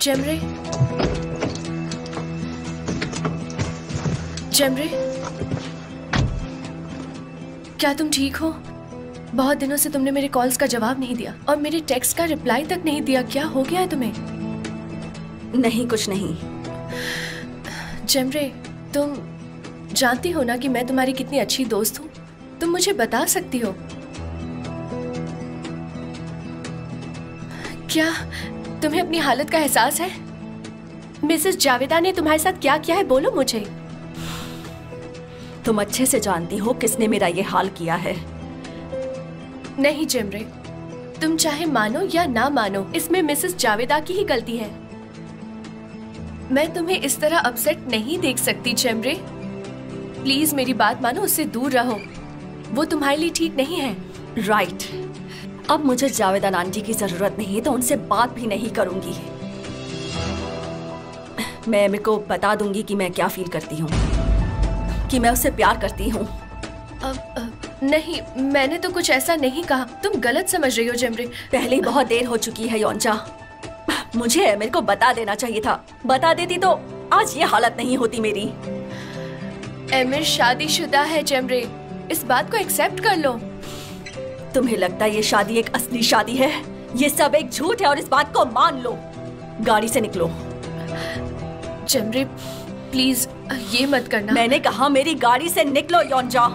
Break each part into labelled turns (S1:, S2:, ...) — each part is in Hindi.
S1: जेमरे, जेमरे, क्या तुम ठीक हो? बहुत दिनों से तुमने मेरे कॉल्स का जवाब नहीं दिया और मेरे टेक्स्ट का रिप्लाई तक नहीं दिया। क्या हो गया है तुम्हें?
S2: नहीं, कुछ नहीं।
S1: जेमरे, तुम जानती हो ना कि मैं तुम्हारी कितनी अच्छी दोस्त हूँ। तुम मुझे बता सकती हो। क्या तुम्हें अपनी हालत का एहसास है? मिसेस जावेदा ने तुम्हारे साथ क्या किया है, बोलो मुझे।
S2: तुम अच्छे से जानती हो किसने मेरा ये हाल किया है।
S1: नहीं जेमरे, तुम चाहे मानो या ना मानो, इसमें मिसेस जावेदा की ही गलती है। मैं तुम्हें इस तरह अपसेट नहीं देख सकती जेमरे। प्लीज मेरी बात मानो, उससे दूर रहो। वो तुम्हारे लिए ठीक नहीं है।
S2: राइट। अब मुझे जावेदा आंटी की जरूरत नहीं है तो उनसे बात भी नहीं करूंगी। मैं अमीर को बता दूंगी कि मैं क्या फील करती हूँ, कि मैं उससे प्यार करती हूँ।
S1: नहीं, मैंने तो कुछ ऐसा नहीं कहा। तुम गलत समझ रही हो जेमरे।
S2: पहले ही बहुत देर हो चुकी है योंचा। मुझे अमीर को बता देना चाहिए था। बता देती तो आज ये हालत नहीं होती मेरी।
S1: अमीर शादीशुदा है जेमरे, इस बात को एक्सेप्ट कर लो।
S2: तुम्हें लगता है ये शादी एक असली शादी है? ये सब एक झूठ है और इस बात को मान लो। गाड़ी से निकलो।
S1: जेमरे प्लीज ये मत करना।
S2: मैंने कहा मेरी गाड़ी से निकलो योंजा।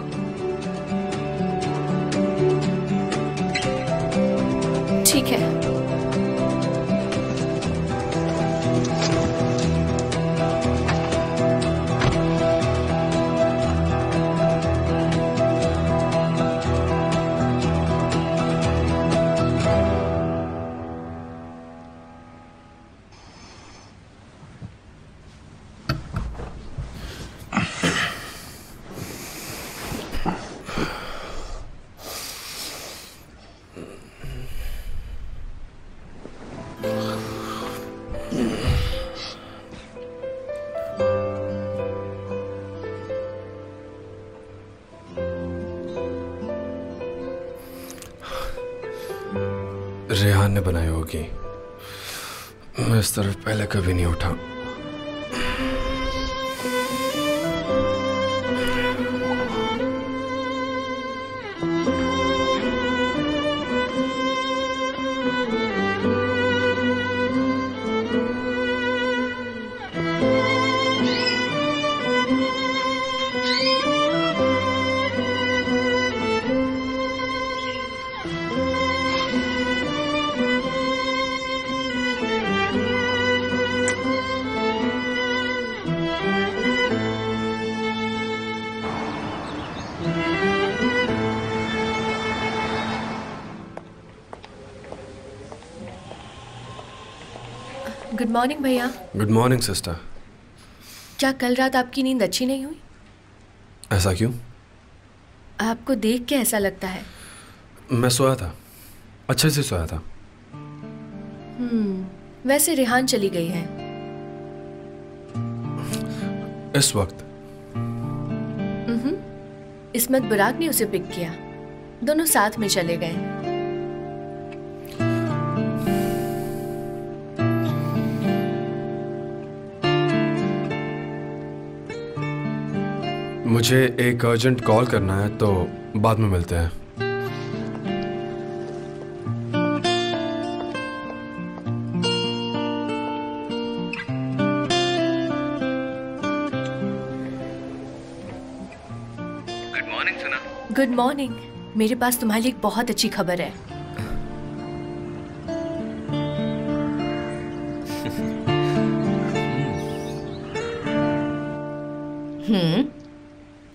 S1: ठीक है।
S3: रेहान ने बनाई होगी। मैं इस तरफ पहले कभी नहीं उठा।
S1: गुड मॉर्निंग भैया।
S3: Good morning sister.
S1: क्या कल रात आपकी नींद अच्छी नहीं हुई?
S3: ऐसा क्यों?
S1: आपको देख के ऐसा लगता है।
S3: मैं सोया था, अच्छे से सोया था।
S1: वैसे रेहान चली गई है
S3: इस वक्त?
S1: इस्मत बुराक ने उसे पिक किया, दोनों साथ में चले गए।
S3: मुझे एक अर्जेंट कॉल करना है, तो बाद में मिलते हैं।
S4: Good morning Sana.
S1: Good morning. मेरे पास तुम्हारे लिए एक बहुत अच्छी खबर है।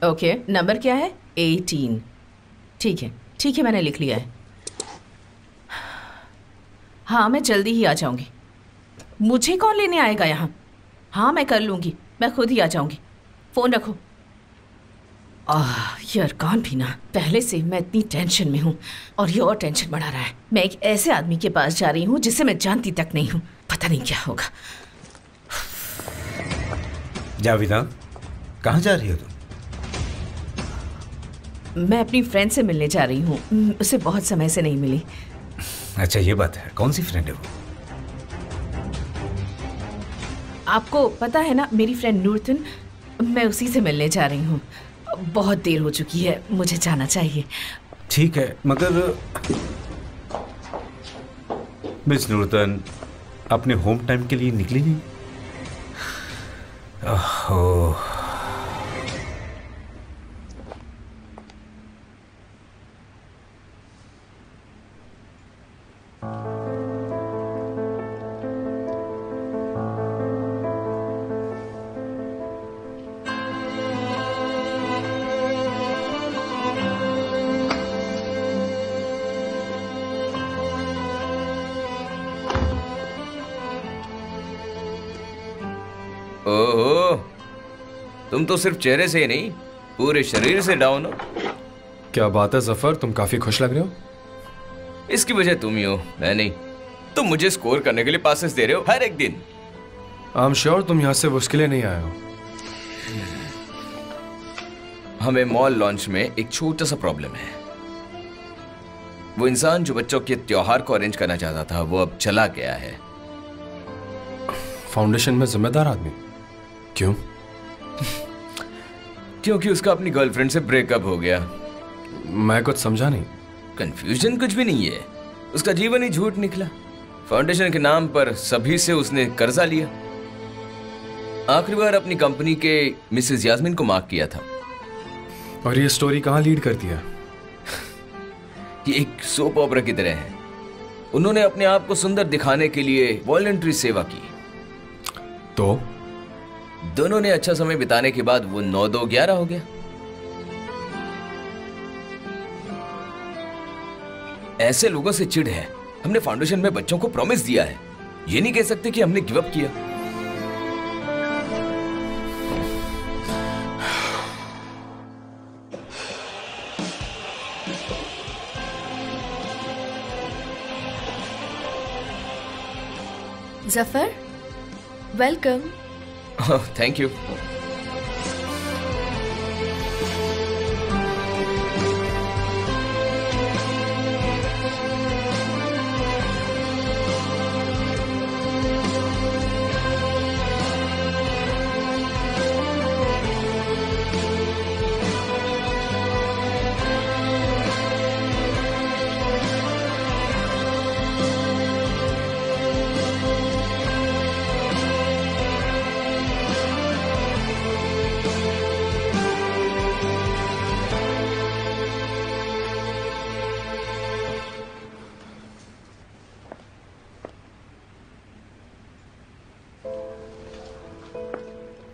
S5: ओके, नंबर क्या है? 18। ठीक है, मैंने लिख लिया है। हाँ, मैं जल्दी ही आ जाऊंगी। मुझे कौन लेने आएगा यहाँ? हाँ, मैं कर लूंगी, मैं खुद ही आ जाऊंगी। फोन रखो। यार कान भी ना, पहले से मैं इतनी टेंशन में हूँ और ये और टेंशन बढ़ा रहा है। मैं एक ऐसे आदमी के पास जा रही हूँ जिसे मैं जानती तक नहीं हूँ, पता नहीं क्या होगा।
S4: जावेदा, कहाँ जा रही हो तुम?
S5: मैं अपनी फ्रेंड से मिलने जा रही हूँ, उसे बहुत समय से नहीं मिली।
S4: अच्छा, ये बात है। कौन सी फ्रेंड है वो?
S5: आपको पता है ना, मेरी फ्रेंड नूरतन, मैं उसी से मिलने जा रही हूँ। बहुत देर हो चुकी है, मुझे जाना चाहिए।
S4: ठीक है, मगर मिस नूरतन अपने होम टाइम के लिए निकली नहीं? ओह,
S6: ओहो, तुम तो सिर्फ चेहरे से ही नहीं, पूरे शरीर से डाउन हो।
S3: क्या बात है जफर, तुम काफी खुश लग रहे हो।
S6: इसकी वजह तुम ही हो, मैं नहीं। तुम मुझे स्कोर करने के लिए पासेस दे रहे हो हर एक दिन।
S3: आई एम श्योर तुम यहाँ से उसके लिए नहीं आए हो।
S6: हमें मॉल लॉन्च में एक छोटा सा प्रॉब्लम है। वो इंसान जो बच्चों के त्योहार को अरेंज करना चाहता था, वो अब चला गया है।
S3: फाउंडेशन में जिम्मेदार आदमी? क्यों?
S6: क्योंकि उसका अपनी गर्लफ्रेंड से ब्रेकअप हो गया।
S3: मैं कुछ समझा नहीं।
S6: कंफ्यूजन कुछ भी नहीं है, उसका जीवन ही झूठ निकला। फाउंडेशन के नाम पर सभी से उसने कर्जा लिया। आखिरी बार अपनी कंपनी के मिसेस यास्मीन को मार्क किया था।
S3: और ये स्टोरी कहाँ लीड करती है?
S6: ये एक सोप ऑपरा की तरह है। उन्होंने अपने आप को सुंदर दिखाने के लिए वॉलंटरी सेवा की।
S3: तो
S6: दोनों ने अच्छा समय बिताने के बाद वो 9-2-11 हो गया। ऐसे लोगों से चिढ़ है। हमने फाउंडेशन में बच्चों को प्रॉमिस दिया है, ये नहीं कह सकते कि हमने गिव अप किया।
S1: जफर, वेलकम।
S6: Thank you.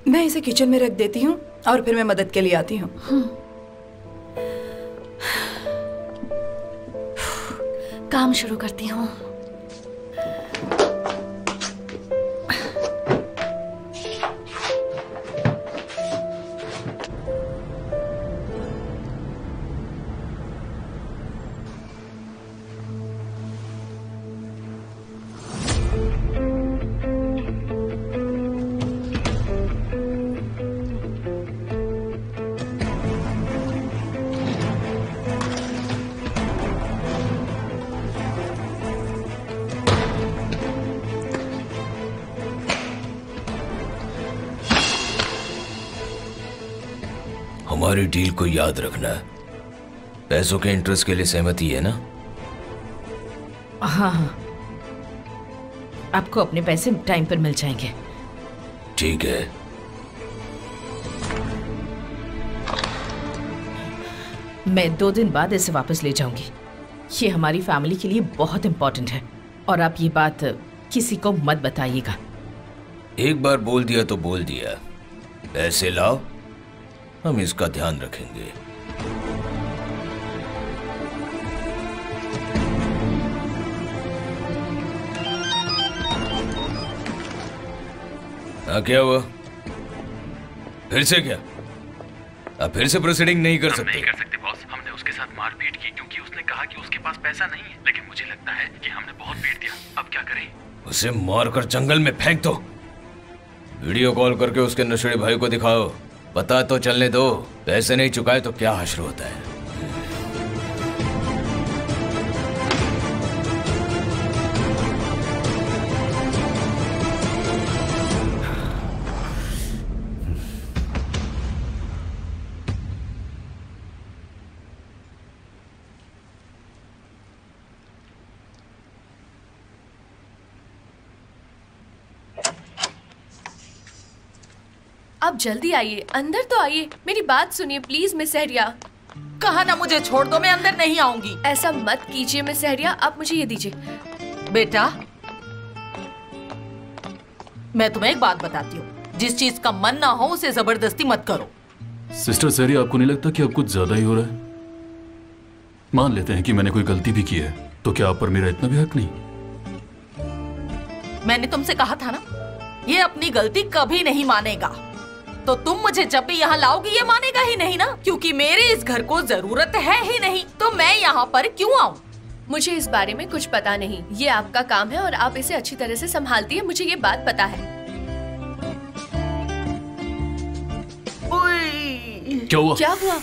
S7: मैं इसे किचन में रख देती हूँ और फिर मैं मदद के लिए आती हूँ।
S2: काम शुरू करती हूँ।
S6: हमारी डील को याद रखना। पैसों के इंटरेस्ट के लिए सहमति है ना?
S5: हाँ हाँ, आपको अपने पैसे टाइम पर मिल जाएंगे।
S6: ठीक है।
S5: मैं 2 दिन बाद इसे वापस ले जाऊंगी। ये हमारी फैमिली के लिए बहुत इम्पोर्टेंट है और आप ये बात किसी को मत बताइएगा।
S6: एक बार बोल दिया तो बोल दिया। पैसे लाओ, हम इसका ध्यान रखेंगे। क्या हुआ? फिर से क्या? अब फिर से प्रोसीडिंग नहीं कर सकते?
S8: नहीं कर सकते बॉस। हमने उसके साथ मारपीट की क्योंकि उसने कहा कि उसके पास पैसा नहीं है, लेकिन मुझे लगता है कि हमने बहुत पीट दिया। अब क्या करें?
S6: उसे मारकर जंगल में फेंक दो। वीडियो कॉल करके उसके नशेड़ी भाई को दिखाओ। पता तो चलने दो। पैसे नहीं चुकाए तो क्या हश्र होता है।
S1: आप जल्दी आइए, अंदर तो आइए, मेरी बात सुनिए प्लीज मिस सहरिया।
S5: कहा ना मुझे छोड़ दो, मैं अंदर नहीं आऊंगी।
S1: ऐसा मत कीजिए मिस सहरिया, आप मुझे ये दीजिए।
S5: बेटा, मैं तुम्हें एक बात बताती हूँ, जिस चीज का मन ना हो उसे जबरदस्ती मत करो।
S9: सिस्टर सहरिया, आपको नहीं लगता कि अब कुछ ज्यादा ही हो रहा है? मान लेते हैं कि मैंने कोई गलती भी की है, तो क्या आप पर मेरा इतना भी हक नहीं?
S5: मैंने तुमसे कहा था ना, ये अपनी गलती कभी नहीं मानेगा। तो तुम मुझे जब भी यहाँ लाओगी ये मानेगा ही नहीं ना, क्योंकि मेरे इस घर को जरूरत है ही नहीं, तो मैं यहाँ पर क्यों आऊँ?
S1: मुझे इस बारे में कुछ पता नहीं, ये आपका काम है और आप इसे अच्छी तरह से संभालती है, मुझे ये बात पता है।
S9: क्या हुआ?
S1: क्या हुआ?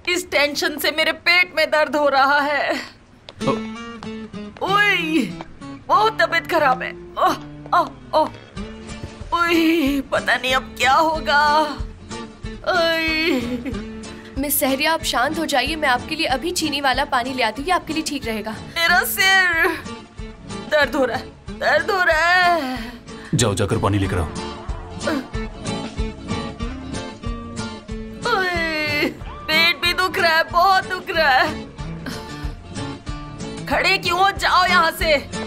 S5: इस टेंशन से मेरे पेट में दर्द हो रहा है। ओए, बहुत तबीयत खराब है। ओह, ओह, ओह। ओए, पता नहीं अब क्या होगा।
S1: मिस सहरिया, आप शांत हो जाइए, मैं आपके लिए अभी चीनी वाला पानी ले आती हूँ, ये आपके लिए ठीक रहेगा।
S5: मेरा सिर दर्द हो रहा है, दर्द हो रहा है।
S9: जाओ, जाकर पानी लेकर आओ।
S5: पेट भी दुख रहा है, बहुत दुख रहा है। खड़े क्यों हो, जाओ यहाँ से।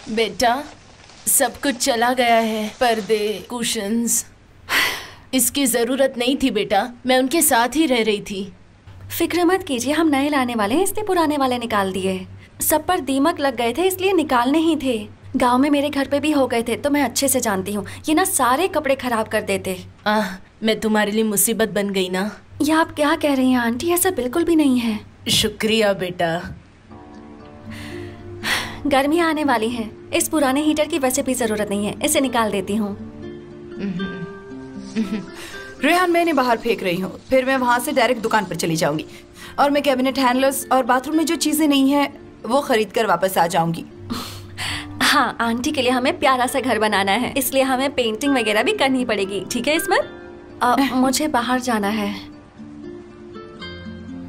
S1: बेटा, सब कुछ चला गया है, पर्दे, कुशन्स। इसकी जरूरत नहीं थी बेटा, मैं उनके साथ ही रह रही थी।
S2: फिक्र मत कीजिए, हम नए लाने वाले हैं, इसलिए पुराने वाले निकाल दिए। सब पर दीमक लग गए थे, इसलिए निकालने ही थे। गांव में मेरे घर पे भी हो गए थे, तो मैं अच्छे से जानती हूँ। ये ना सारे कपड़े खराब कर देते।
S1: मैं तुम्हारे लिए मुसीबत बन गई ना।
S2: ये आप क्या कह रही हैं आंटी, ऐसा बिल्कुल भी नहीं है।
S1: शुक्रिया बेटा।
S2: गर्मी आने वाली है, इस पुराने हीटर की वैसे भी जरूरत नहीं है, इसे निकाल देती हूँ।
S7: रेहान, मैंने बाहर फेंक रही हूँ, फिर मैं वहाँ से डायरेक्ट दुकान पर चली जाऊंगी और मैं कैबिनेट हैंडलर्स और बाथरूम में जो चीजें नहीं है वो खरीद कर वापस आ जाऊंगी।
S2: हाँ, आंटी के लिए हमें प्यारा सा घर बनाना है, इसलिए हमें पेंटिंग वगैरह भी करनी पड़ेगी। ठीक है इस्मत? मुझे बाहर जाना है।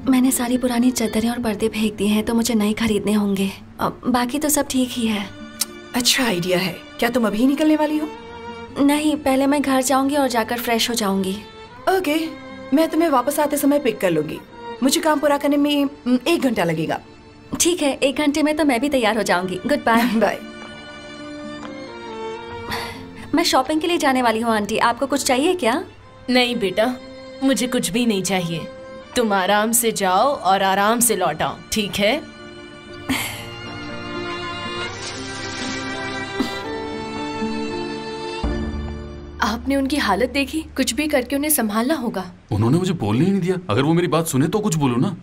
S2: मैंने सारी पुरानी चादरें और पर्दे फेंक दिए हैं, तो मुझे नए खरीदने होंगे। बाकी तो सब ठीक ही है।
S7: अच्छा आइडिया है। क्या तुम अभी निकलने वाली हो?
S2: नहीं, पहले मैं घर जाऊंगी और जाकर फ्रेश हो जाऊंगी।
S7: ओके, मैं तुम्हें वापस आते समय पिक कर लूंगी। मुझे काम पूरा करने में 1 घंटा लगेगा।
S2: ठीक है, 1 घंटे में तो मैं भी तैयार हो जाऊंगी। Good bye.
S7: बाय।
S2: मैं शॉपिंग के लिए जाने वाली हूँ आंटी, आपको कुछ चाहिए क्या?
S1: नहीं बेटा, मुझे कुछ भी नहीं चाहिए। तुम आराम से जाओ और आराम से लौट आओ, ठीक है? आपने उनकी हालत देखी, कुछ भी करके उन्हें संभालना होगा।
S9: उन्होंने मुझे बोलने ही नहीं दिया। अगर वो मेरी बात सुने तो कुछ बोलो ना।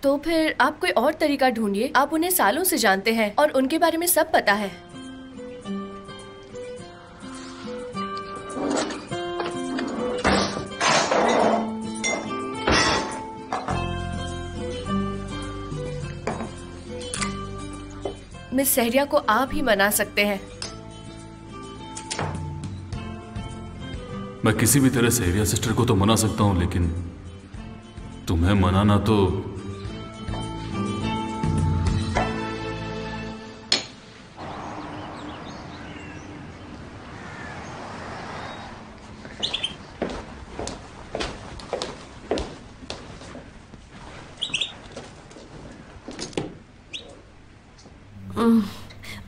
S1: तो फिर आप कोई और तरीका ढूंढिए। आप उन्हें सालों से जानते हैं और उनके बारे में सब पता है। मिस सहरिया को आप ही मना सकते हैं।
S9: मैं किसी भी तरह सहरिया सिस्टर को तो मना सकता हूं, लेकिन तुम्हें मनाना तो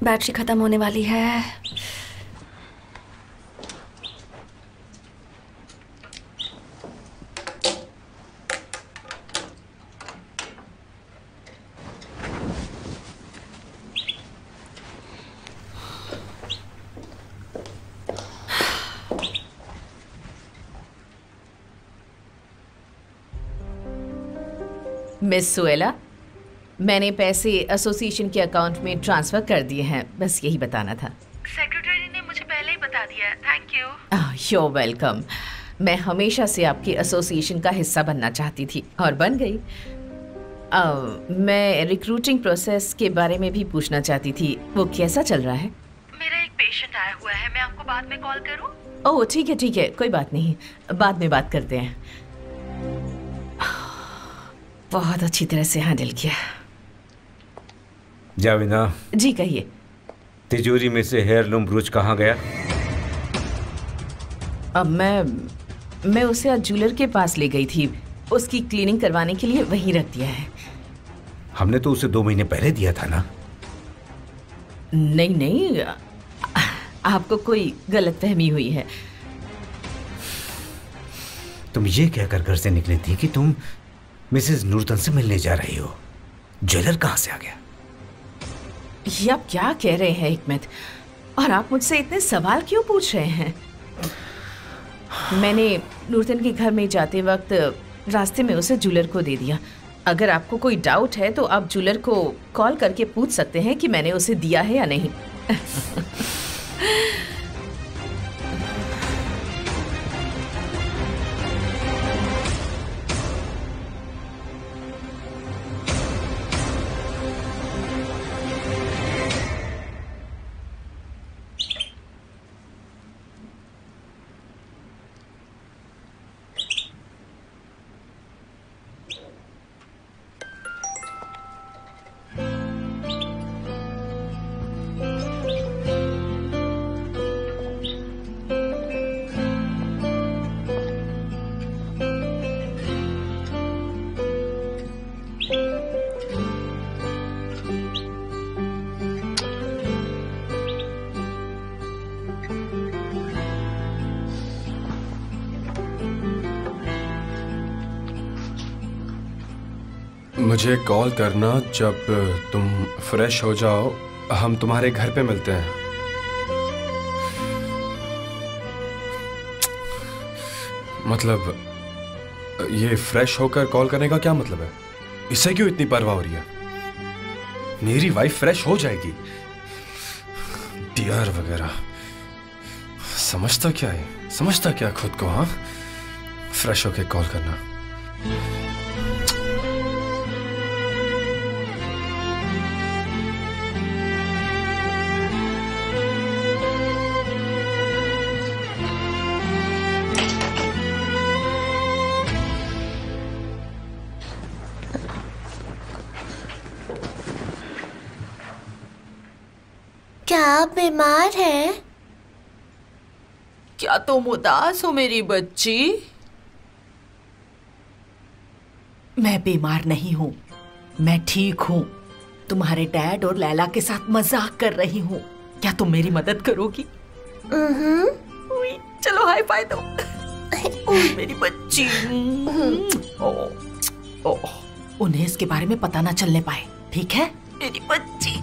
S2: बैटरी खत्म होने वाली है।
S5: मिस सुएला, मैंने पैसे एसोसिएशन के अकाउंट में ट्रांसफर कर दिए हैं, बस यही बताना था।
S10: सेक्रेटरी ने मुझे पहले ही बता दिया है। Thank you.
S5: you're welcome. मैं हमेशा से आपकी एसोसिएशन का हिस्सा बनना चाहती थी और बन गई। मैं रिक्रूटिंग प्रोसेस के बारे में भी पूछना चाहती थी, वो कैसा चल रहा है?
S10: मेरा एक पेशेंट आया हुआ है, मैं आपको बाद में कॉल करूं?
S5: ओह ठीक है, कोई बात नहीं, बाद में बात करते हैं। बहुत अच्छी तरह से हैंडल किया।
S4: जावेदा
S5: जी कहिए।
S4: तिजोरी में से हेयरलूम ब्रूच कहाँ गया?
S5: अब मैं उसे आज ज्वेलर के पास ले गई थी, उसकी क्लीनिंग करवाने के लिए वहीं रख दिया है।
S4: हमने तो उसे 2 महीने पहले दिया था ना?
S5: नहीं, आपको कोई गलतफहमी हुई है।
S4: तुम ये कहकर घर से निकली थी कि तुम मिसेस नूरतन से मिलने जा रही हो। ज्वेलर कहाँ से आ गया?
S5: ये आप क्या कह रहे हैं हिकमत? और आप मुझसे इतने सवाल क्यों पूछ रहे हैं? मैंने नूरतन के घर में जाते वक्त रास्ते में उसे ज्वेलर को दे दिया। अगर आपको कोई डाउट है तो आप ज्वेलर को कॉल करके पूछ सकते हैं कि मैंने उसे दिया है या नहीं।
S3: मुझे कॉल करना जब तुम फ्रेश हो जाओ, हम तुम्हारे घर पे मिलते हैं। मतलब ये फ्रेश होकर कॉल करने का क्या मतलब है? इससे क्यों इतनी परवाह हो रही है? मेरी वाइफ फ्रेश हो जाएगी। डियर वगैरह समझता क्या है? समझता क्या खुद को? हाँ, फ्रेश होकर कॉल करना।
S11: क्या आप बीमार हैं?
S5: क्या तुम उदास हो मेरी बच्ची? मैं बीमार नहीं हूँ, मैं ठीक हूँ। तुम्हारे डैड और लैला के साथ मजाक कर रही हूँ। क्या तुम मेरी मदद करोगी? चलो हाई फाई दो। मेरी बच्ची। उन्हें इसके बारे में पता ना चलने पाए, ठीक है मेरी बच्ची?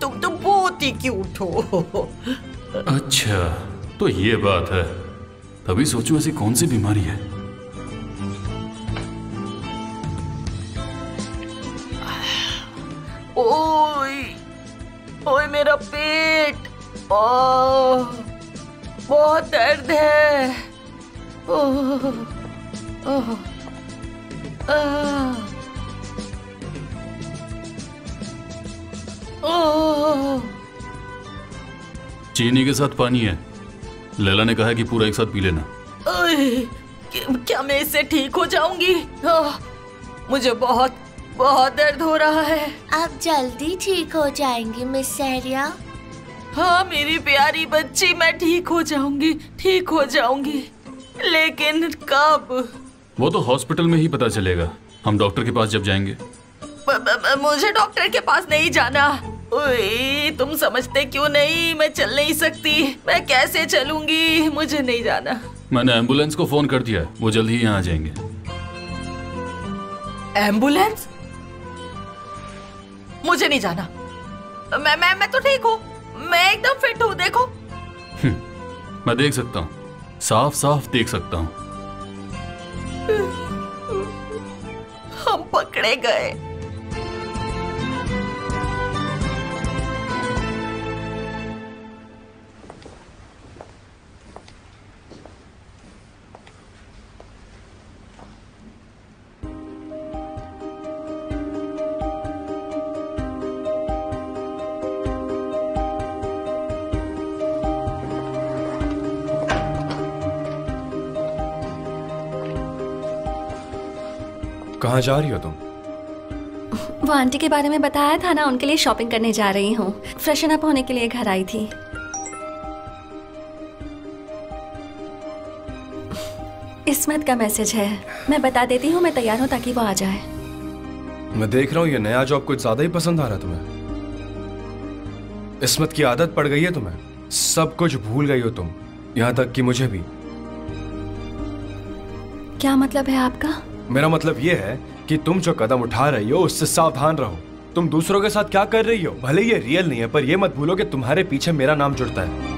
S5: तुम तो बहुत ही क्यूट हो।
S9: अच्छा, तो ये बात है। तभी सोचो ऐसी कौन सी बीमारी है?
S5: ओए ओए मेरा पेट, बहुत दर्द है। ओह, ओह,
S9: चीनी के साथ पानी है। लैला ने कहा है कि पूरा एक साथ पी लेना।
S5: क्या मैं इससे ठीक हो जाऊंगी? मुझे बहुत बहुत दर्द हो रहा है।
S11: आप जल्दी ठीक हो जाएंगी मिस सहरिया।
S5: हाँ मेरी प्यारी बच्ची, मैं ठीक हो जाऊंगी, ठीक हो जाऊंगी, लेकिन कब?
S9: वो तो हॉस्पिटल में ही पता चलेगा, हम डॉक्टर के पास जब जाएंगे।
S5: मुझे डॉक्टर के पास नहीं जाना। ओए, तुम समझते क्यों नहीं? मैं चल नहीं सकती, मैं कैसे चलूंगी? मुझे नहीं जाना।
S9: मैंने एम्बुलेंस को फोन कर दिया है, वो जल्द ही यहाँ आ जाएंगे।
S5: एम्बुलेंस? मुझे नहीं जाना। मैं तो ठीक हूँ, मैं एकदम फिट हूँ, देखो।
S9: मैं देख सकता हूँ, साफ साफ देख सकता हूँ।
S5: हम पकड़े गए।
S3: कहाँ जा रही हो तुम?
S2: वो आंटी के बारे में बताया था ना, उनके लिए शॉपिंग करने जा रही हूँ। फ्रेशन अप होने के लिए घर आई थी। इस्मत का मैसेज है, मैं बता देती हूँ, मैं तैयार हूँ ताकि वो आ जाए।
S3: मैं देख रहा हूँ ये नया जॉब कुछ ज्यादा ही पसंद आ रहा है तुम्हें। इस्मत की आदत पड़ गई है तुम्हें, सब कुछ भूल गई हो तुम, यहाँ तक कि मुझे भी।
S2: क्या मतलब है आपका?
S3: मेरा मतलब ये है कि तुम जो कदम उठा रही हो उससे सावधान रहो। तुम दूसरों के साथ क्या कर रही हो, भले ये रियल नहीं है, पर ये मत भूलो कि तुम्हारे पीछे मेरा नाम जुड़ता है।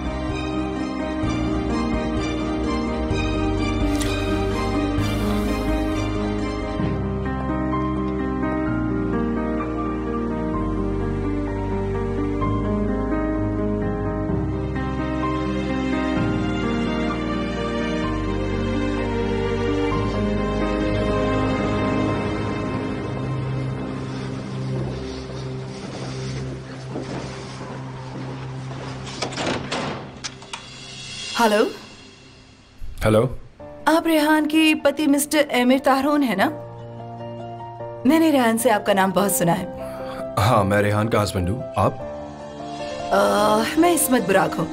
S7: हेलो।
S3: हेलो,
S7: आप रेहान के पति मिस्टर एमिर तारून है ना? मैंने रेहान से आपका नाम बहुत सुना है।
S3: हाँ, मैं रेहान का हस्बैंड हूँ। आप?
S7: मैं इस्मत बुराक हूँ।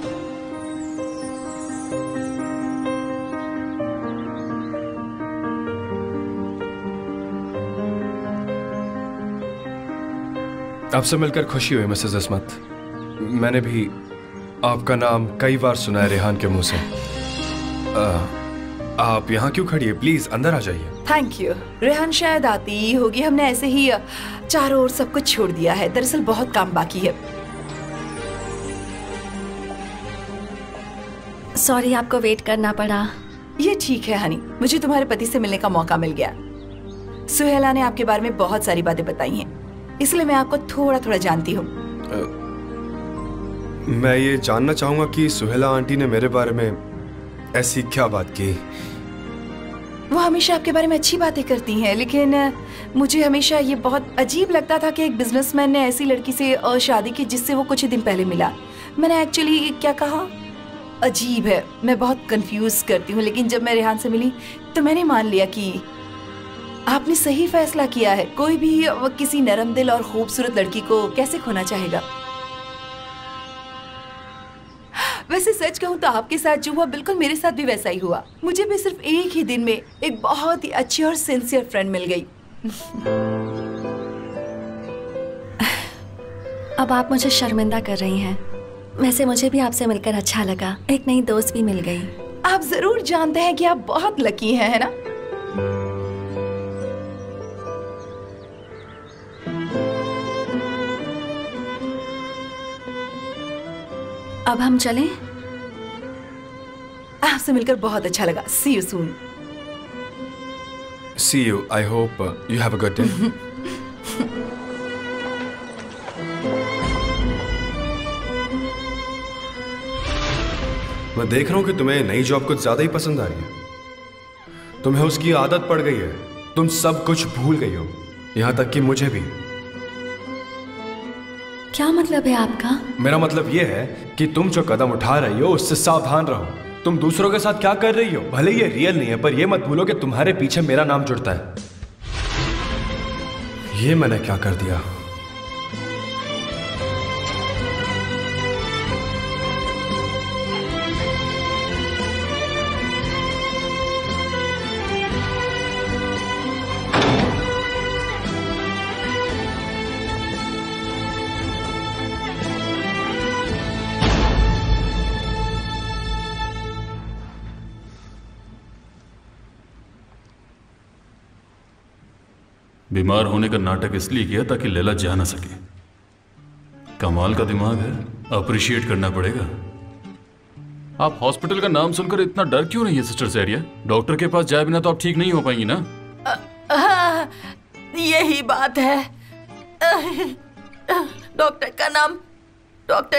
S3: आपसे मिलकर खुशी हुई मिसेस इस्मत। मैंने भी आपका नाम कई बार सुना है रेहान के मुंह से। आप यहाँ क्यों खड़ी है? प्लीज अंदर आ जाइए।
S7: Thank you. रेहान शायद आती ही होगी, हमने ऐसे ही चारों ओर सब कुछ छोड़ दिया है। दरअसल बहुत काम बाकी है।
S2: सॉरी, आपको वेट करना पड़ा।
S7: ये ठीक है हनी, मुझे तुम्हारे पति से मिलने का मौका मिल गया। सुहेला ने आपके बारे में बहुत सारी बातें बताई हैं, इसलिए मैं आपको थोड़ा थोड़ा जानती हूँ।
S3: मैं ये जानना चाहूंगा कि सुहेला आंटी ने मेरे बारे में ऐसी क्या बात की?
S7: वो हमेशा आपके बारे में अच्छी बातें करती हैं, लेकिन मुझे हमेशा ये बहुत अजीब लगता था कि एक बिजनेसमैन ने ऐसी लड़की से शादी की जिससे वो कुछ ही दिन पहले मिला। मैंने एक्चुअली क्या कहा? अजीब है, मैं बहुत कंफ्यूज करती हूँ। लेकिन जब मैं रेहान से मिली तो मैंने मान लिया कि आपने सही फैसला किया है। कोई भी किसी नरम दिल और खूबसूरत लड़की को कैसे खोना चाहेगा। वैसे सच कहूँ तो आपके साथ जो हुआ बिल्कुल मेरे साथ भी वैसा ही हुआ। मुझे भी सिर्फ एक ही दिन में एक बहुत ही अच्छी और सिंसियर फ्रेंड मिल गई।
S2: अब आप मुझे शर्मिंदा कर रही हैं। वैसे मुझे भी आपसे मिलकर अच्छा लगा, एक नई दोस्त भी मिल गई।
S7: आप जरूर जानते हैं कि आप बहुत लकी हैं, है ना?
S2: अब हम चलें?
S7: आपसे मिलकर बहुत अच्छा लगा। See you soon.
S3: See you. I hope you have a good day. मैं देख रहा हूं कि तुम्हें नई जॉब कुछ ज्यादा ही पसंद आ रही है। तुम्हें उसकी आदत पड़ गई है, तुम सब कुछ भूल गई हो, यहाँ तक कि मुझे भी।
S2: क्या मतलब है आपका?
S3: मेरा मतलब ये है कि तुम जो कदम उठा रही हो उससे सावधान रहो। तुम दूसरों के साथ क्या कर रही हो, भले ये रियल नहीं है, पर ये मत भूलो कि तुम्हारे पीछे मेरा नाम जुड़ता है। ये मैंने क्या कर दिया?
S9: बीमार होने का नाटक इसलिए किया ताकि लैला जा ना सके। कमाल का दिमाग है, अप्रिशिएट करना पड़ेगा। आप हॉस्पिटल का नाम सुनकर इतना डर क्यों रही है सिस्टर सैरिया? डॉक्टर के पास जाए बिना तो आप ठीक नहीं हो पाएंगी ना?
S5: यही बात है। डॉक्टर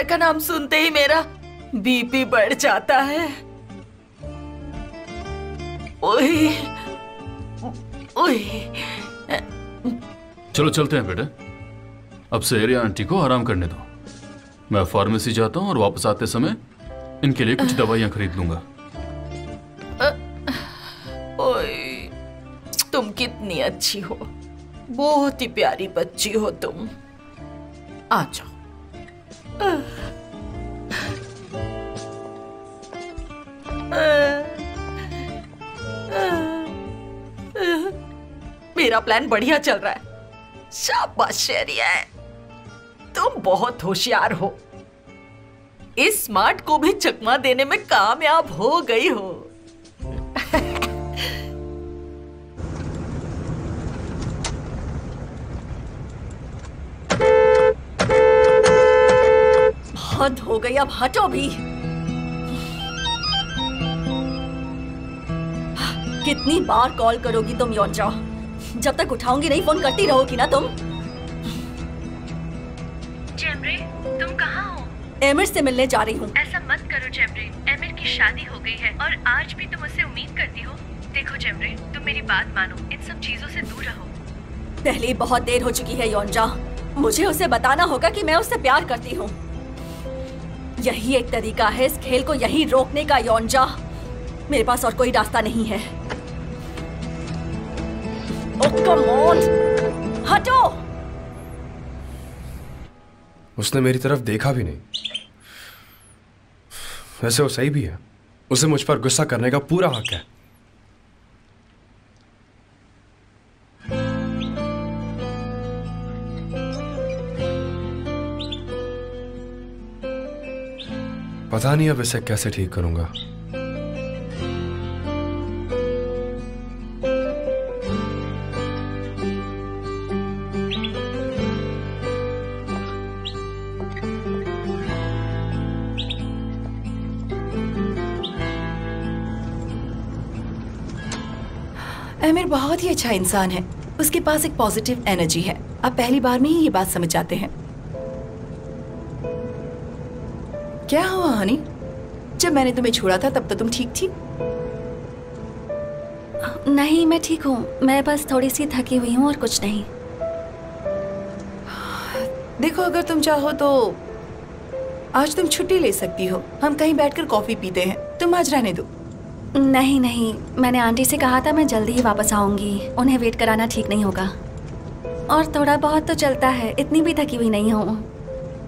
S5: का नाम सुनते ही मेरा बीपी बढ़ जाता है। ओए, ओए।
S9: चलो चलते हैं बेटा, अब सैरिया आंटी को आराम करने दो। मैं फार्मेसी जाता हूँ और वापस आते समय इनके लिए कुछ दवाइयाँ खरीद लूंगा।
S5: ओए, तुम कितनी अच्छी हो, बहुत ही प्यारी बच्ची हो तुम। आ जाओ। मेरा प्लान बढ़िया चल रहा है। शाबाश शहरिया, तुम बहुत होशियार हो। इस स्मार्ट को भी चकमा देने में कामयाब हो गई हो।
S2: हद हो गई, अब हटो भी। कितनी बार कॉल करोगी तुम योंजा? जब तक उठाऊंगी नहीं फोन करती रहोगी ना तुम?
S10: जेमरे, तुम कहाँ हो?
S2: एमिर से मिलने जा रही हूँ।
S10: ऐसा मत करो जेमरे, एमिर की शादी हो गई है और आज भी तुम उससे उम्मीद करती हो। देखो जेमरे, तुम मेरी बात मानो, इन सब चीजों से दूर रहो।
S2: पहले बहुत देर हो चुकी है योंजा, मुझे उसे बताना होगा कि मैं उससे प्यार करती हूँ। यही एक तरीका है इस खेल को यही रोकने का योंजा। मेरे पास और कोई रास्ता नहीं है। Oh, come on! हटो!
S3: उसने मेरी तरफ देखा भी नहीं। वैसे वो सही भी है, उसे मुझ पर गुस्सा करने का पूरा हक है। पता नहीं अब इसे कैसे ठीक करूंगा।
S7: आमिर बहुत ही अच्छा इंसान है, उसके पास एक पॉजिटिव एनर्जी है। आप पहली बार में ही ये बात समझ जाते हैं। क्या हुआ हनी? जब मैंने तुम्हें छोड़ा था तब तो तुम ठीक थी।
S2: नहीं, मैं ठीक हूँ। मैं बस थोड़ी सी थकी हुई हूँ और कुछ नहीं।
S7: देखो, अगर तुम चाहो तो आज तुम छुट्टी ले सकती हो। हम कहीं बैठकर कॉफी पीते हैं। तुम आज रहने दो।
S2: नहीं नहीं, मैंने आंटी से कहा था मैं जल्दी ही वापस आऊंगी। उन्हें वेट कराना ठीक नहीं होगा। और थोड़ा बहुत तो चलता है, इतनी भी थकी हुई नहीं हूँ।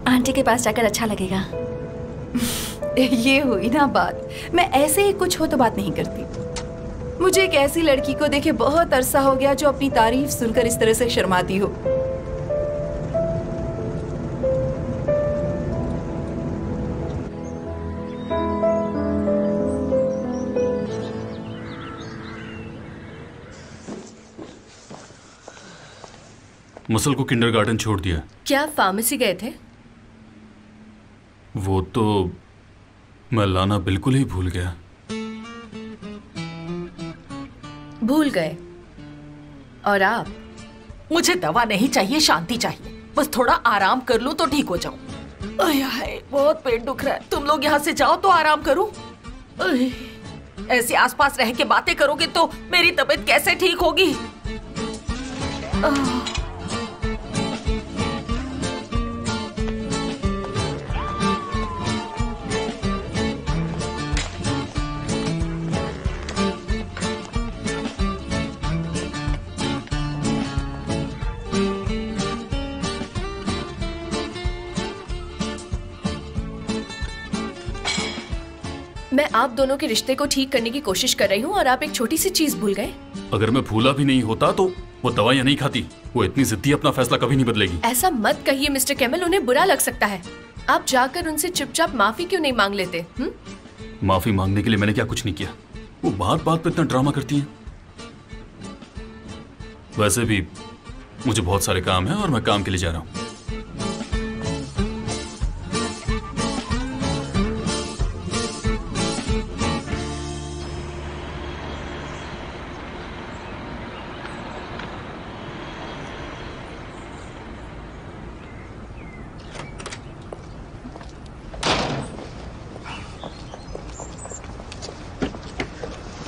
S2: आंटी के पास जाकर अच्छा लगेगा।
S7: ये हुई ना बात। मैं ऐसे ही कुछ हो तो बात नहीं करती। मुझे एक ऐसी लड़की को देखे बहुत अरसा हो गया जो अपनी तारीफ सुनकर इस तरह से शर्माती हो।
S9: मसल को किंडरगार्टन छोड़ दिया।
S1: क्या फार्मेसी गए थे?
S9: वो तो मैं लाना बिल्कुल ही भूल गया।
S1: भूल गए? और आप?
S5: मुझे दवा नहीं चाहिए, शांति चाहिए। बस थोड़ा आराम कर लूं तो ठीक हो जाऊं। हाय, बहुत पेट दुख रहा है। तुम लोग यहाँ से जाओ तो आराम करूं। ऐसे आसपास रह के बातें करोगे तो मेरी तबीयत कैसे ठीक होगी?
S1: मैं आप दोनों के रिश्ते को ठीक करने की कोशिश कर रही हूँ और आप एक छोटी सी चीज भूल गए।
S9: अगर मैं भूला भी नहीं होता तो वो दवाइयाँ नहीं खाती। वो इतनी जिद्दी, अपना फैसला कभी नहीं बदलेगी।
S1: ऐसा मत कहिए मिस्टर कैमल, उन्हें बुरा लग सकता है। आप जाकर उनसे चुपचाप माफी क्यों नहीं मांग लेते?
S9: माफी मांगने के लिए मैंने क्या कुछ नहीं किया। वो बात बात पे इतना ड्रामा करती है। वैसे भी मुझे बहुत सारे काम है और मैं काम के लिए जा रहा हूँ।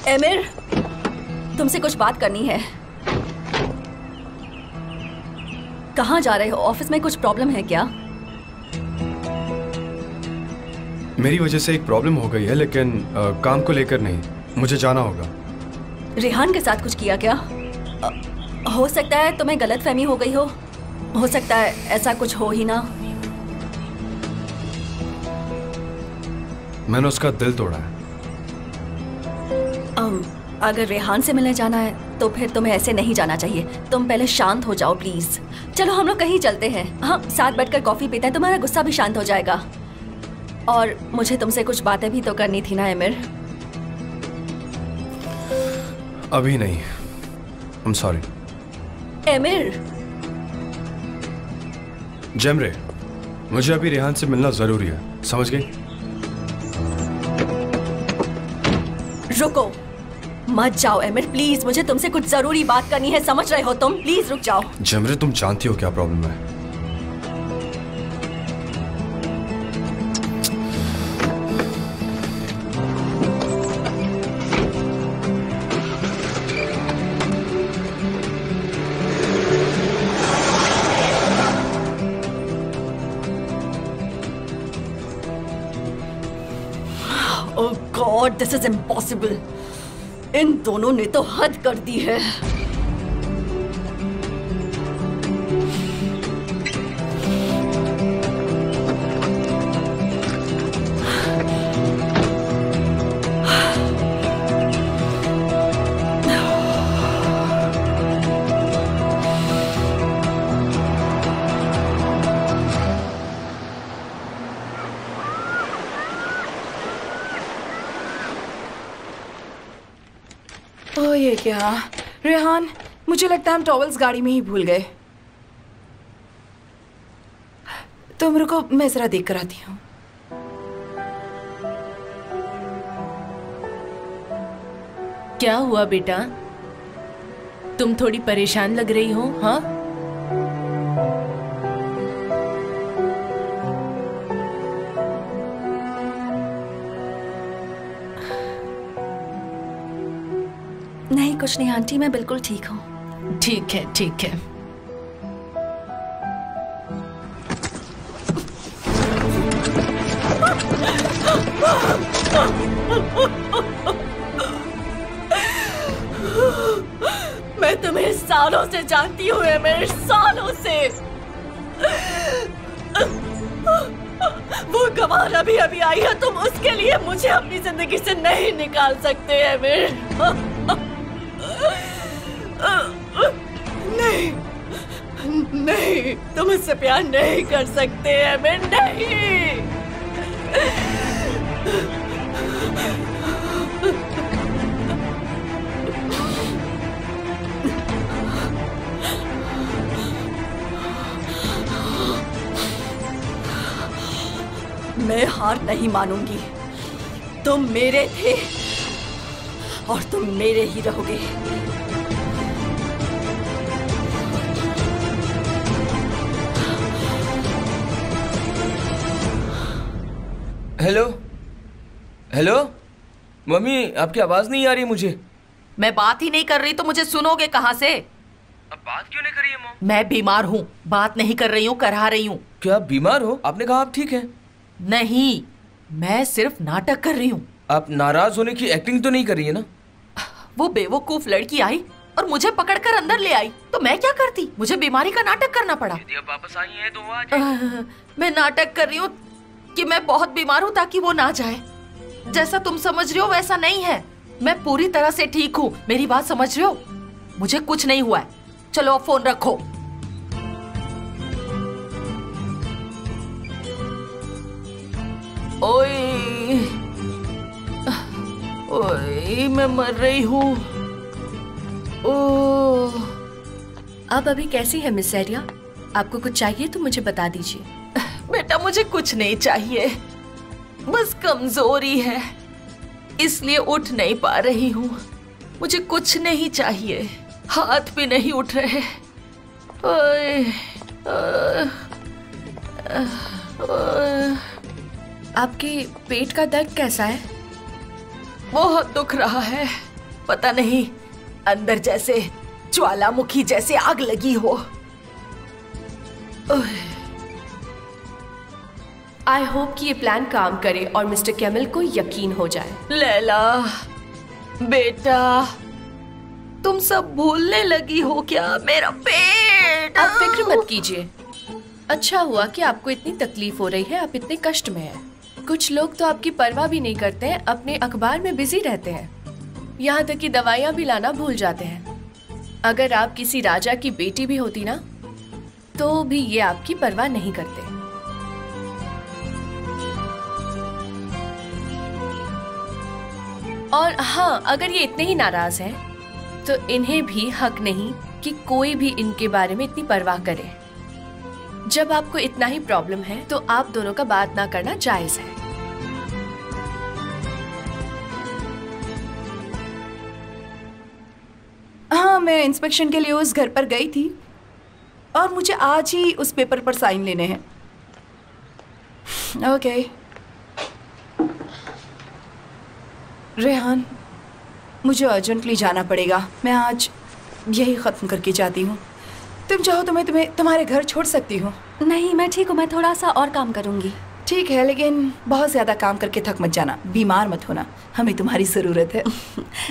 S2: एमिर, तुमसे कुछ बात करनी है। कहाँ जा रहे हो? ऑफिस में कुछ प्रॉब्लम है क्या?
S3: मेरी वजह से एक प्रॉब्लम हो गई है, लेकिन काम को लेकर नहीं। मुझे जाना होगा।
S2: रेहान के साथ कुछ किया क्या? हो सकता है तुम्हें गलतफहमी हो गई हो सकता है ऐसा कुछ हो ही ना।
S3: मैंने उसका दिल तोड़ा है।
S2: अगर रेहान से मिलने जाना है तो फिर तुम्हें ऐसे नहीं जाना चाहिए। तुम पहले शांत हो जाओ प्लीज। चलो हम लोग कहीं चलते हैं। हाँ, साथ बैठकर कॉफी पीते हैं, तुम्हारा गुस्सा भी शांत हो जाएगा। और मुझे तुमसे कुछ बातें भी तो करनी थी ना एमिर।
S3: अभी नहीं। I'm sorry।
S2: एमिर।
S3: जेमरे, मुझे अभी रेहान से मिलना जरूरी है, समझ गई?
S2: रुको, मत जाओ एमिर प्लीज। मुझे तुमसे कुछ जरूरी बात करनी है, समझ रहे हो तुम? प्लीज रुक जाओ।
S3: जेमरे, तुम जानती हो क्या प्रॉब्लम है।
S2: ओह गॉड, दिस इज इम्पॉसिबल। इन दोनों ने तो हद कर दी है।
S7: ओह ये क्या? रेहान, मुझे लगता है हम टॉवल्स गाड़ी में ही भूल गए। तुम रुको, मैं जरा देख कर आती हूँ।
S12: क्या हुआ बेटा? तुम थोड़ी परेशान लग रही हो। हाँ,
S2: नहीं कुछ नहीं आंटी, मैं बिल्कुल ठीक हूँ।
S12: ठीक है ठीक है।
S2: मैं तुम्हें सालों से जानती हूँ, मेरे सालों से। वो गवार अभी अभी आई है, तुम उसके लिए मुझे अपनी जिंदगी से नहीं निकाल सकते हैं मेरे। नहीं नहीं, तुम उससे प्यार नहीं कर सकते हैं मैं। नहीं, मैं हार नहीं मानूंगी। तुम मेरे थे और तुम मेरे ही रहोगे।
S6: हेलो हेलो, मम्मी आपकी आवाज नहीं आ रही मुझे।
S5: मैं बात ही नहीं कर रही तो मुझे सुनोगे कहाँ से?
S6: अब बात क्यों नहीं कर रही है मॉम?
S5: मैं बीमार हूँ, बात नहीं कर रही हूँ, करा रही हूँ।
S6: क्या आप बीमार हो? आपने कहा आप ठीक हैं।
S5: नहीं, मैं सिर्फ नाटक कर रही हूँ।
S6: आप नाराज होने की एक्टिंग तो नहीं कर रही है ना?
S5: वो बेवकूफ लड़की आई और मुझे पकड़कर अंदर ले आई तो मैं क्या करती? मुझे बीमारी का नाटक करना पड़ा।
S6: यदि आप वापस आई हैं तो वो आ जाएगी।
S5: मैं नाटक कर रही हूँ कि मैं बहुत बीमार हूँ ताकि वो ना जाए। जैसा तुम समझ रहे हो वैसा नहीं है, मैं पूरी तरह से ठीक हूँ। मेरी बात समझ रहे हो? मुझे कुछ नहीं हुआ है। चलो अब फोन रखो। ओए ओए, मैं मर रही हूँ। ओह,
S1: आप अभी कैसी हैं मिस सहरिया? आपको कुछ चाहिए तो मुझे बता दीजिए।
S5: बेटा मुझे कुछ नहीं चाहिए, बस कमजोरी है इसलिए उठ नहीं पा रही हूँ। मुझे कुछ नहीं चाहिए, हाथ भी नहीं उठ रहे। ओए,
S1: आपके पेट का दर्द कैसा है?
S5: बहुत दुख रहा है, पता नहीं अंदर जैसे ज्वालामुखी जैसे आग लगी हो।
S1: आई होप कि ये प्लान काम करे और मिस्टर कैमल को यकीन हो जाए।
S5: लैला बेटा, तुम सब भूलने लगी हो क्या? मेरा पेट।
S1: आप फिक्र मत कीजिए, अच्छा हुआ कि आपको इतनी तकलीफ हो रही है, आप इतने कष्ट में हैं। कुछ लोग तो आपकी परवाह भी नहीं करते हैं, अपने अखबार में बिजी रहते हैं, यहाँ तक कि दवाइयाँ भी लाना भूल जाते हैं। अगर आप किसी राजा की बेटी भी होती ना तो भी ये आपकी परवाह नहीं करते। और हाँ, अगर ये इतने ही नाराज हैं तो इन्हें भी हक नहीं कि कोई भी इनके बारे में इतनी परवाह करे। जब आपको इतना ही प्रॉब्लम है तो आप दोनों का बात ना करना जायज है।
S7: हाँ, मैं इंस्पेक्शन के लिए उस घर पर गई थी और मुझे आज ही उस पेपर पर साइन लेने हैं। ओके रेहान, मुझे अर्जेंटली जाना पड़ेगा। मैं आज यही ख़त्म करके जाती हूँ। तुम चाहो तो मैं तुम्हें तुम्हारे घर छोड़ सकती हूँ।
S2: नहीं, मैं ठीक हूँ, मैं थोड़ा सा और काम करूँगी।
S7: ठीक है, लेकिन बहुत ज़्यादा काम करके थक मत जाना, बीमार मत होना, हमें तुम्हारी ज़रूरत है।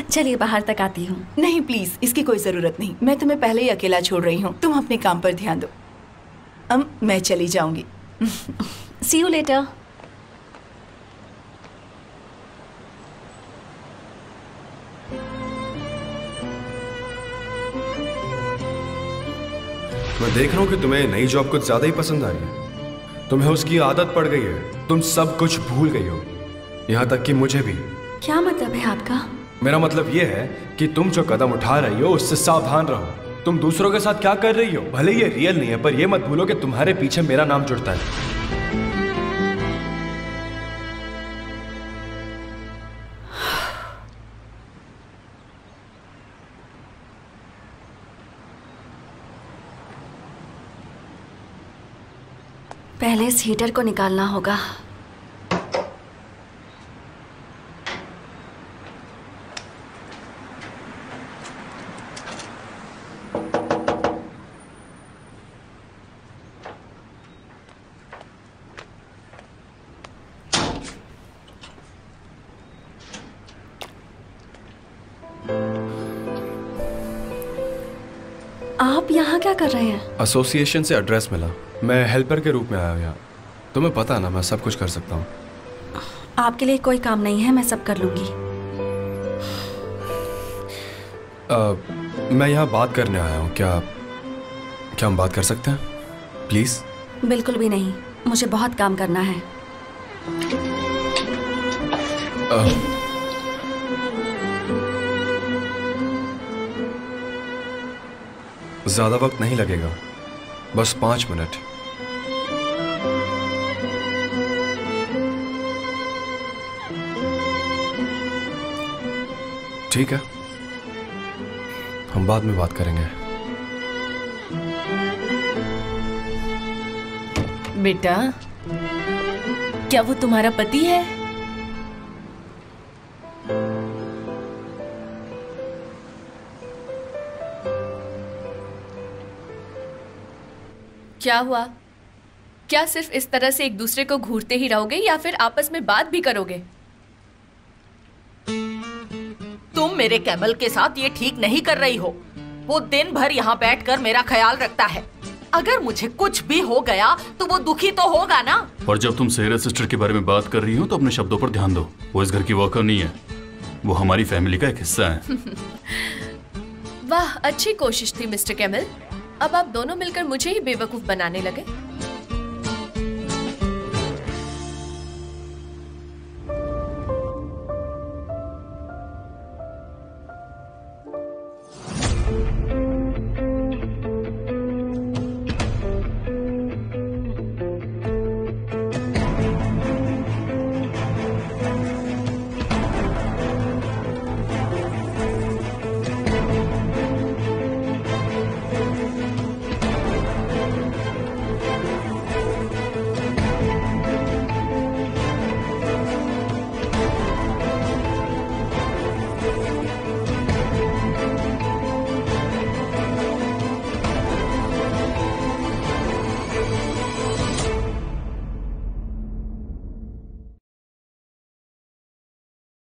S2: चलिए बाहर तक आती हूँ।
S7: नहीं प्लीज़, इसकी कोई ज़रूरत नहीं, मैं तुम्हें पहले ही अकेला छोड़ रही हूँ। तुम अपने काम पर ध्यान दो। मैं चली जाऊँगी।
S2: सी यू लेटर।
S3: मैं देख रहा हूँ कि तुम्हें नई जॉब कुछ ज्यादा ही पसंद आ रही है। तुम्हें उसकी आदत पड़ गई है, तुम सब कुछ भूल गई हो, यहाँ तक कि मुझे भी।
S2: क्या मतलब है आपका?
S3: मेरा मतलब ये है कि तुम जो कदम उठा रही हो उससे सावधान रहो। तुम दूसरों के साथ क्या कर रही हो भले ये रियल नहीं है, पर ये मत भूलो कि तुम्हारे पीछे मेरा नाम जुड़ता है।
S2: पहले इस हीटर को निकालना होगा। आप यहाँ क्या कर रहे हैं?
S3: एसोसिएशन से एड्रेस मिला, मैं हेल्पर के रूप में आया हूँ यहाँ। तुम्हें पता है ना, मैं सब कुछ कर सकता हूँ।
S2: आपके लिए कोई काम नहीं है, मैं सब कर लूंगी।
S3: मैं यहाँ बात करने आया हूँ, क्या हम बात कर सकते हैं प्लीज?
S2: बिल्कुल भी नहीं, मुझे बहुत काम करना है।
S3: ज्यादा वक्त नहीं लगेगा, बस 5 मिनट। ठीक है, हम बाद में बात करेंगे।
S12: बेटा, क्या वो तुम्हारा पति है?
S1: क्या हुआ? क्या सिर्फ इस तरह से एक दूसरे को घूरते ही रहोगे या फिर आपस में बात भी करोगे?
S5: तुम मेरे कैमल के साथ ये ठीक नहीं कर रही हो। वो दिन भर यहाँ बैठकर मेरा ख्याल रखता है। अगर मुझे कुछ भी हो गया तो वो दुखी तो होगा ना।
S9: और जब तुम सेहरा सिस्टर के बारे में बात कर रही हो तो अपने शब्दों पर ध्यान दो। वो इस घर की वर्कर नहीं है, वो हमारी फैमिली का एक हिस्सा है।
S1: वाह, अच्छी कोशिश थी मिस्टर कैमल। अब आप दोनों मिलकर मुझे ही बेवकूफ बनाने लगे।